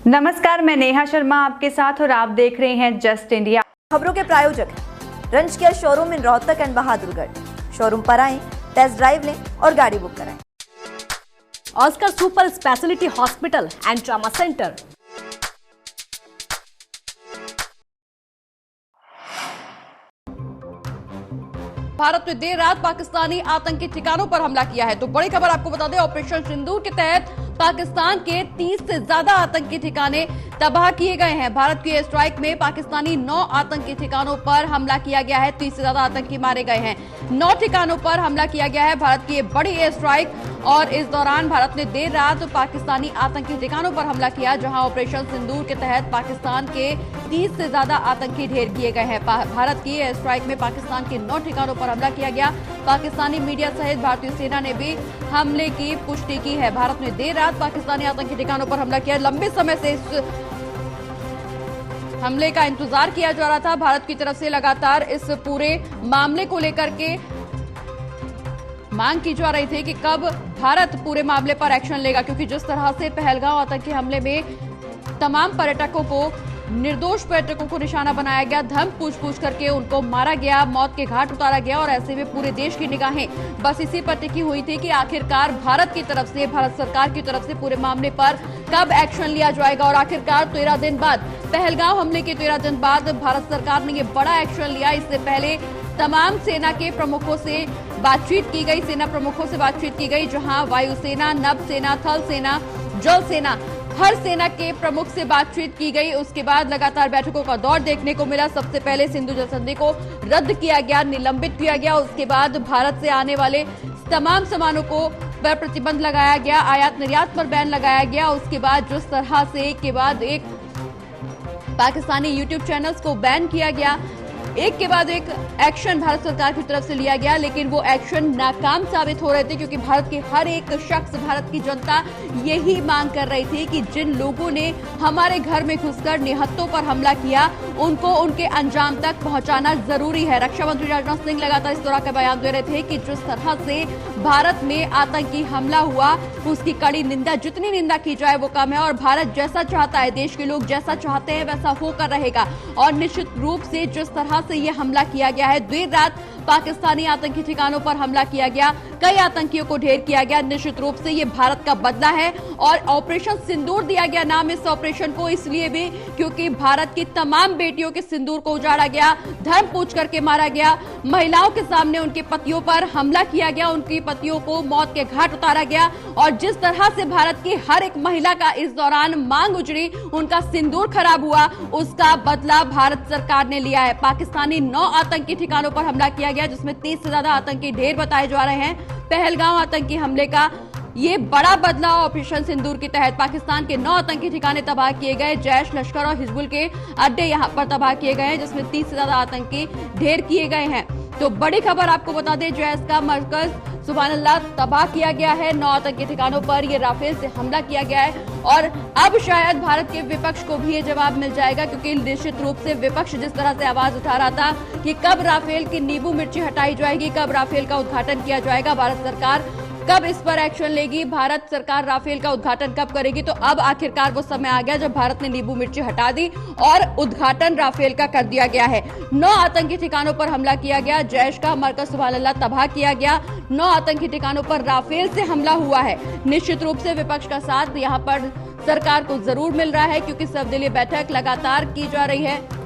नमस्कार, मैं नेहा शर्मा आपके साथ और आप देख रहे हैं जस्ट इंडिया। खबरों के प्रायोजक हैं रंज care showroom in Rohtak and Bahadurgarh. Showroom पर आएं, टेस्ट ड्राइव लें और गाड़ी बुक कराएं। Oscar super speciality hospital and trauma centre. Bharat ने देर रात पाकिस्तानी आतंकी ठिकानों पर हमला किया है। तो बड़ी खबर आपको बता दें, ऑपरेशन सिंदूर के तहत पाकिस्तान के 30 से ज्यादा आतंकी ठिकाने तबाह किए गए हैं। भारत की एयर स्ट्राइक में पाकिस्तानी 9 आतंकी ठिकानों पर हमला किया गया है। 30 से ज्यादा आतंकी मारे गए हैं। 9 ठिकानों पर हमला किया गया है। भारत की बड़ी एयर स्ट्राइक और इस दौरान भारत ने देर रात पाकिस्तानी आतंकी ठिकानों पर हमला किया, जहां ऑपरेशन सिंदूर के तहत पाकिस्तान के 30 से ज्यादा आतंकी ढेर किए गए हैं। भारत की एयर स्ट्राइक में पाकिस्तान के 9 ठिकानों पर हमला किया गया। पाकिस्तानी मीडिया सहित भारतीय सेना ने भी हमले की पुष्टि की है। भारत ने देर रात पाकिस्तानी आतंकी ठिकानों पर हमला किया। लंबे समय से इस हमले का इंतजार किया जा रहा था। भारत की तरफ से लगातार इस पूरे मामले को लेकर के मांग की जा रही थी कि कब भारत पूरे मामले पर एक्शन लेगा, क्योंकि जिस तरह से पहलगांव आतंकी हमले में तमाम पर्यटकों को, निर्दोष पर्यटकों को निशाना बनाया गया, धर्म पूछ करके उनको मारा गया, मौत के घाट उतारा गया और ऐसे में पूरे देश की निगाहें बस इसी पर टिकी हुई थी कि आखिरकार भारत की तरफ से, भारत सरकार की तरफ से पूरे मामले पर कब एक्शन लिया जाएगा। और आखिरकार 13 दिन बाद, पहलगांव हमले के 13 दिन बाद भारत सरकार ने ये बड़ा एक्शन लिया। इससे पहले तमाम सेना के प्रमुखों से बातचीत की गई, सेना प्रमुखों से बातचीत की गई, जहां वायुसेना, नभसेना, थल सेना, जल सेना, हर सेना के प्रमुख से बातचीत की गई। उसके बाद लगातार बैठकों का दौर देखने को मिला। सबसे पहले सिंधु जल संधि को रद्द किया गया, निलंबित किया गया। उसके बाद भारत से आने वाले तमाम सामानों को पर प्रतिबंध लगाया गया, आयात निर्यात पर बैन लगाया गया। उसके बाद जिस तरह से एक के बाद एक पाकिस्तानी यूट्यूब चैनल्स को बैन किया गया, एक के बाद एक एक्शन भारत सरकार की तरफ से लिया गया, लेकिन वो एक्शन नाकाम साबित हो रहे थे, क्योंकि भारत के हर एक शख्स, भारत की जनता यही मांग कर रही थी कि जिन लोगों ने हमारे घर में घुसकर निहत्तों पर हमला किया, उनको उनके अंजाम तक पहुंचाना जरूरी है। रक्षा मंत्री राजनाथ सिंह लगातार इस तरह का बयान दे रहे थे कि जिस तरह से भारत में आतंकी हमला हुआ, उसकी कड़ी निंदा, जितनी निंदा की जाए वो कम है। और भारत जैसा चाहता है, देश के लोग जैसा चाहते हैं वैसा होकर रहेगा। और निश्चित रूप से जिस तरह से यह हमला किया गया है, देर रात पाकिस्तानी आतंकी ठिकानों पर हमला किया गया, कई आतंकियों को ढेर किया गया, निश्चित रूप से ये भारत का बदला है। और ऑपरेशन सिंदूर दिया गया नाम इस ऑपरेशन को इसलिए भी क्योंकि भारत की तमाम बेटियों के सिंदूर को उजाड़ा गया, धर्म पूछ करके मारा गया, महिलाओं के सामने उनके पतियों पर हमला किया गया, उनकी पतियों को मौत के घाट उतारा गया। और जिस तरह से भारत की हर एक महिला का इस दौरान मांग उजड़ी, उनका सिंदूर खराब हुआ, उसका बदला भारत सरकार ने लिया है। पाकिस्तानी 9 आतंकी ठिकानों पर हमला किया गया, जिसमें 30 से ज्यादा आतंकी ढेर बताए जा रहे हैं। पहलगांव आतंकी हमले का ये बड़ा बदलाव ऑपरेशन सिंदूर के तहत पाकिस्तान के 9 आतंकी ठिकाने तबाह किए गए। जैश, लश्कर और हिजबुल के अड्डे यहां पर तबाह किए गए हैं, जिसमें 30 से ज्यादा आतंकी ढेर किए गए हैं। तो बड़ी खबर आपको बता दें, जैश का मरकज सुभान अल्लाह तबाह किया गया है। 9 आतंकी ठिकानों पर ये राफेल से हमला किया गया है। और अब शायद भारत के विपक्ष को भी ये जवाब मिल जाएगा, क्योंकि निश्चित रूप से विपक्ष जिस तरह से आवाज उठा रहा था कि कब राफेल की नींबू मिर्ची हटाई जाएगी, कब राफेल का उद्घाटन किया जाएगा, भारत सरकार कब इस पर एक्शन लेगी, भारत सरकार राफेल का उद्घाटन कब करेगी, तो अब आखिरकार वो समय आ गया जब भारत ने नींबू मिर्ची हटा दी और उद्घाटन राफेल का कर दिया गया है। 9 आतंकी ठिकानों पर हमला किया गया, जैश का मरकज सुभान अल्लाह तबाह किया गया, 9 आतंकी ठिकानों पर राफेल से हमला हुआ है। निश्चित रूप से विपक्ष का साथ यहाँ पर सरकार को जरूर मिल रहा है, क्योंकि सर्वदलीय बैठक लगातार की जा रही है।